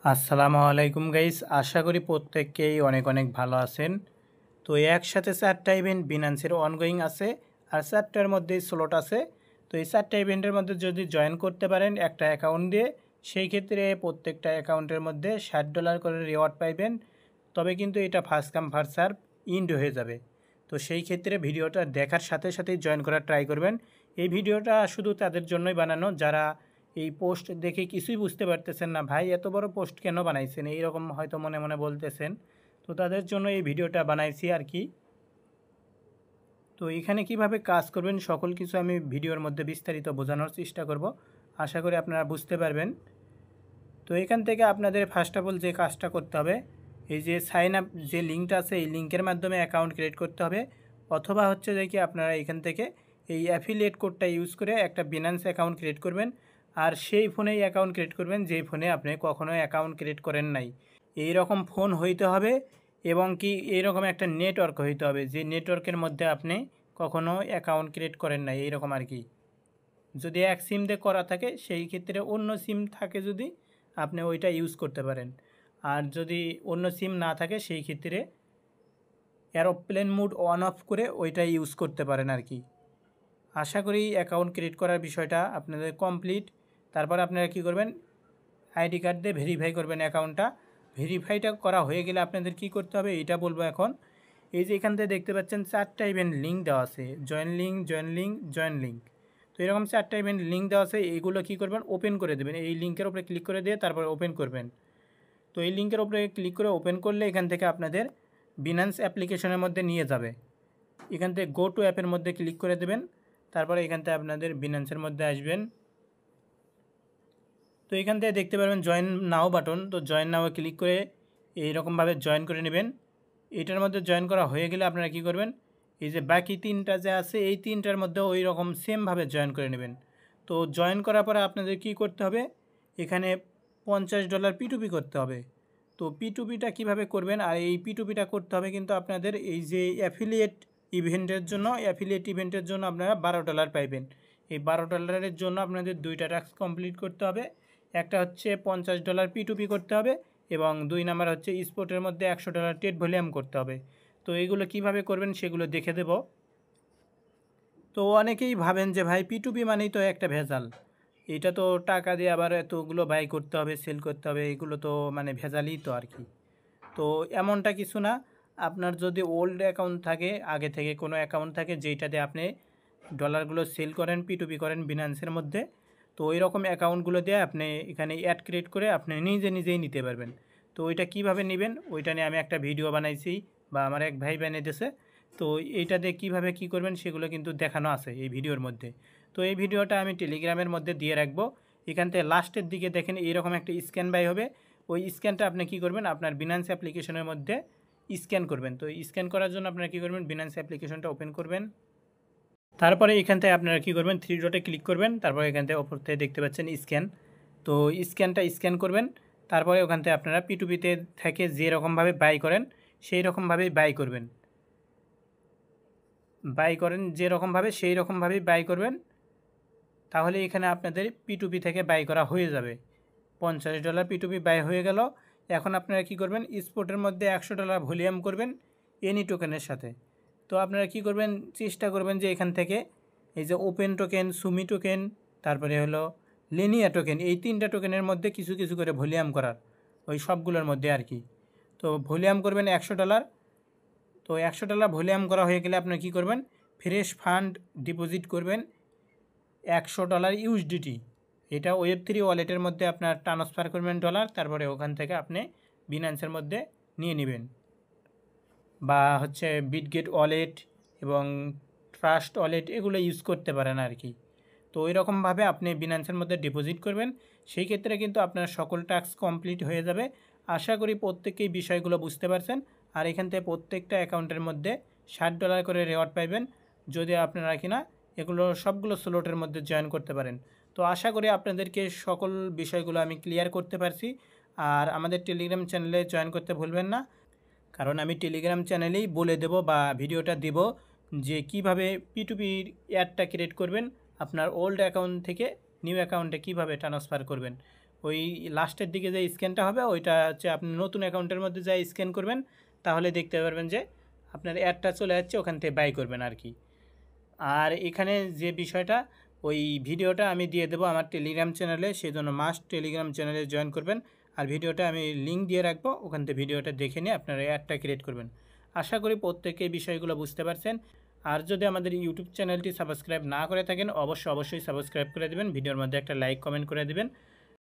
আসসালামু আলাইকুম গাইস, আশা করি প্রত্যেককেই অনেক অনেক ভালো আছেন। তো একসাথে 4টা ইভেন্ট বিনান্সের অনগোয়িং আছে আর 4টার মধ্যেই স্লট আছে। তো এই 4টা ইভেন্টের মধ্যে যদি জয়েন করতে পারেন একটা অ্যাকাউন্ট দিয়ে, সেই ক্ষেত্রে প্রত্যেকটা অ্যাকাউন্টের মধ্যে $60 করে রিওয়ার্ড পাইবেন। তবে কিন্তু এটা first come first serve end হয়ে যাবে। তো সেই ক্ষেত্রে ভিডিওটা দেখার সাথে সাথেই জয়েন করার ট্রাই করবেন। এই ভিডিওটা শুধু তাদের জন্যই বানানো যারা এই পোস্ট দেখে কিছুই বুঝতে পারতেছেন না, ভাই এত বড় পোস্ট কেন বানাইছেন, এইরকম হয়তো মনে মনে বলতেছেন। তো তাদের জন্য এই ভিডিওটা বানাইছি আর কি। তো এখানে কিভাবে কাজ করবেন সকল কিছু আমি ভিডিওর মধ্যে বিস্তারিত বোঝানোর চেষ্টা করব, আশা করি আপনারা বুঝতে পারবেন। তো এখান থেকে আপনাদের ফার্স্ট অফ অল যে কাজটা করতে হবে, এই যে সাইন আপ যে লিঙ্কটা আছে এই লিঙ্কের মাধ্যমে অ্যাকাউন্ট ক্রিয়েট করতে হবে, অথবা হচ্ছে যে কি আপনারা এখান থেকে এই অ্যাফিলিয়েট কোডটা ইউজ করে একটা বিনান্স অ্যাকাউন্ট ক্রিয়েট করবেন। আর সেই ফোনেই অ্যাকাউন্ট ক্রিয়েট করবেন যেই ফোনে আপনি কখনো অ্যাকাউন্ট ক্রিয়েট করেন নাই। এই রকম ফোন হইতে হবে এবং কি এইরকম একটা নেটওয়ার্ক হইতে হবে যে নেটওয়ার্কের মধ্যে আপনি কখনো অ্যাকাউন্ট ক্রিয়েট করেন নাই, এইরকম আর কি। যদি এক সিম দিয়ে করা থাকে সেই ক্ষেত্রে অন্য সিম থাকে যদি আপনি ওইটা ইউজ করতে পারেন। আর যদি অন্য সিম না থাকে সেই ক্ষেত্রে এরোপ্লেন মোড অন অফ করে ওইটা ইউজ করতে পারেন আর কি। আশা করি অ্যাকাউন্ট ক্রিয়েট করার বিষয়টা আপনাদের কমপ্লিট। তারপর আপনারা কী করবেন, আইডি কার্ড দিয়ে ভেরিফাই করবেন অ্যাকাউন্টটা। ভেরিফাইটা করা হয়ে গেলে আপনাদের কি করতে হবে এইটা বলবো এখন। এই যে এখান থেকে দেখতে পাচ্ছেন 4টা ইভেন্ট লিঙ্ক দেওয়া আছে, join link, join link, join link. তো এরকম 4টা ইভেন্ট লিঙ্ক দেওয়া আছে, এইগুলো কী করবেন, ওপেন করে দেবেন। এই লিঙ্কের উপরে ক্লিক করে দিয়ে তারপর ওপেন করবেন। তো এই লিঙ্কের উপরে ক্লিক করে ওপেন করলে এখান থেকে আপনাদের বিনান্স অ্যাপ্লিকেশনের মধ্যে নিয়ে যাবে। এখান থেকে গো টু অ্যাপের মধ্যে ক্লিক করে দেবেন, তারপরে এখান থেকে আপনাদের বিনান্সের মধ্যে আসবেন। তো এখান থেকে দেখতে পারবেন জয়েন নাও বাটন, তো জয়েন নাও ক্লিক করে এইরকমভাবে জয়েন করে নেবেন। এটার মধ্যে জয়েন করা হয়ে গেলে আপনারা কি করবেন, এই যে বাকি 3টা যে আছে এই 3টার মধ্যে ওই রকম সেমভাবে জয়েন করে নেবেন। তো জয়েন করার পরে আপনাদের কি করতে হবে, এখানে $50 P2P করতে হবে। তো P2Pটা কীভাবে করবেন, আর এই P2Pটা করতে হবে কিন্তু আপনাদের এই যে অ্যাফিলিয়েট ইভেন্টের জন্য আপনারা $12 পাইবেন। এই $12 জন্য আপনাদের 2টা টাস্ক কমপ্লিট করতে হবে। একটা হচ্ছে $50 P2P করতে হবে এবং 2 নাম্বার হচ্ছে স্পোর্টের মধ্যে $100 ট্রেড ভলিউম করতে হবে। তো এইগুলো কিভাবে করবেন সেগুলো দেখে দেব। তো অনেকেই ভাবেন যে ভাই P2P মানেই তো একটা ভেজাল, এটা তো টাকা দিয়ে আবার এতগুলো বাই করতে হবে, সেল করতে হবে, এগুলো তো মানে ভেজালই তো আর কি। তো এমনটা কিছু না। আপনার যদি ওল্ড অ্যাকাউন্ট থাকে, আগে থেকে কোনো অ্যাকাউন্ট থাকে যেইটাতে আপনি ডলারগুলো সেল করেন, P2P করেন বিনান্সের মধ্যে, তো ওই রকম অ্যাকাউন্টগুলো দিয়ে আপনি এখানে অ্যাড ক্রিয়েট করে আপনি নিজেই নিতে পারবেন। তো ওইটা কিভাবে নেবেন ওইটা নিয়ে আমি একটা ভিডিও বানাইছি বা আমার এক ভাই বানিয়েছে। তো এইটা দিয়ে কীভাবে কী করবেন সেগুলো কিন্তু দেখানো আছে এই ভিডিওর মধ্যে। তো এই ভিডিওটা আমি টেলিগ্রামের মধ্যে দিয়ে রাখবো। এখান থেকে লাস্টের দিকে দেখেন এইরকম একটা স্ক্যান বাই হবে, ওই স্ক্যানটা আপনি কী করবেন আপনার বিনান্স অ্যাপ্লিকেশনের মধ্যে স্ক্যান করবেন। তো স্ক্যান করার জন্য আপনারা কী করবেন, বিনান্স অ্যাপ্লিকেশনটা ওপেন করবেন। তারপরে এখান থেকে আপনারা কী করবেন, 3 ডটে ক্লিক করবেন, তারপরে এখান থেকে ওপর থেকে দেখতে পাচ্ছেন স্ক্যান। তো স্ক্যানটা স্ক্যান করবেন, তারপরে ওখান থেকে আপনারা P2Pতে থেকে যেরকমভাবে বাই করেন সেই রকমভাবেই বাই করবেন। বাই করেন যেরকমভাবে সেই রকমভাবেই বাই করবেন, তাহলে এখানে আপনাদের P2P থেকে বাই করা হয়ে যাবে। $50 P2P বাই হয়ে গেল। এখন আপনারা কি করবেন, স্পোর্টের মধ্যে $100 ভলিউম করবেন এনি টোকেনের সাথে। তো আপনারা কি করবেন, চেষ্টা করবেন যে এখান থেকে এই যে ওপেন টোকেন, সুমি টোকেন, তারপরে হলো লেনিয়া টোকেন, এই 3টা টোকেনের মধ্যে কিছু কিছু করে ভলিউম করার, ওই সবগুলোর মধ্যে আর কি। তো ভলিউম করবেন $100। তো $100 ভলিউম করা হয়ে গেলে আপনারা কী করবেন, ফ্রেশ ফান্ড ডিপোজিট করবেন $100 USDT। এটা ওয়েব3 ওয়ালেটের মধ্যে আপনার ট্রান্সফার করবেন ডলার, তারপরে ওখান থেকে আপনি বিনান্সের মধ্যে নিয়ে নেবেন, বা হচ্ছে বিটগেট ওয়ালেট এবং ট্রাস্ট ওয়ালেট এগুলো ইউজ করতে পারেন আর কি। তো ওই রকমভাবে আপনি বিনান্সের মধ্যে ডিপোজিট করবেন, সেই ক্ষেত্রে কিন্তু আপনার সকল টাস্ক কমপ্লিট হয়ে যাবে। আশা করি প্রত্যেকেই বিষয়গুলো বুঝতে পারছেন। আর এখান থেকে প্রত্যেকটা অ্যাকাউন্টের মধ্যে $60 করে রিওয়ার্ড পাইবেন যদি আপনারা কিনা এগুলো সবগুলো স্লটের মধ্যে জয়েন করতে পারেন। তো আশা করি আপনাদেরকে সকল বিষয়গুলো আমি ক্লিয়ার করতে পারছি। আর আমাদের টেলিগ্রাম চ্যানেলে জয়েন করতে ভুলবেন না, কারণ আমি টেলিগ্রাম চ্যানেলেই বলে দেব বা ভিডিওটা দেব যে কিভাবে P2P অ্যাডটা ক্রিয়েট করবেন, আপনার ওল্ড অ্যাকাউন্ট থেকে নিউ অ্যাকাউন্টে কিভাবে ট্রান্সফার করবেন। ওই লাস্টের দিকে যে স্ক্যানটা হবে ওইটা হচ্ছে আপনি নতুন অ্যাকাউন্টের মধ্যে যা স্ক্যান করবেন, তাহলে দেখতে পারবেন যে আপনার অ্যাডটা চলে যাচ্ছে, ওখান থেকে বাই করবেন আর কি। আর এখানে যে বিষয়টা, ওই ভিডিওটা আমি দিয়ে দেবো আমার টেলিগ্রাম চ্যানেলে, সেই জন্য মাস্ট টেলিগ্রাম চ্যানেলে জয়েন করবেন। আর ভিডিওটা আমি লিঙ্ক দিয়ে রাখবো, ওখান থেকে ভিডিওটা দেখে নিয়ে আপনারা অ্যাডটা ক্রিয়েট করবেন। আশা করি প্রত্যেকে এই বিষয়গুলো বুঝতে পারছেন। আর যদি আমাদের ইউটিউব চ্যানেলটি সাবস্ক্রাইব না করে থাকেন, অবশ্যই সাবস্ক্রাইব করে দেবেন, ভিডিওর মধ্যে একটা লাইক কমেন্ট করে দেবেন।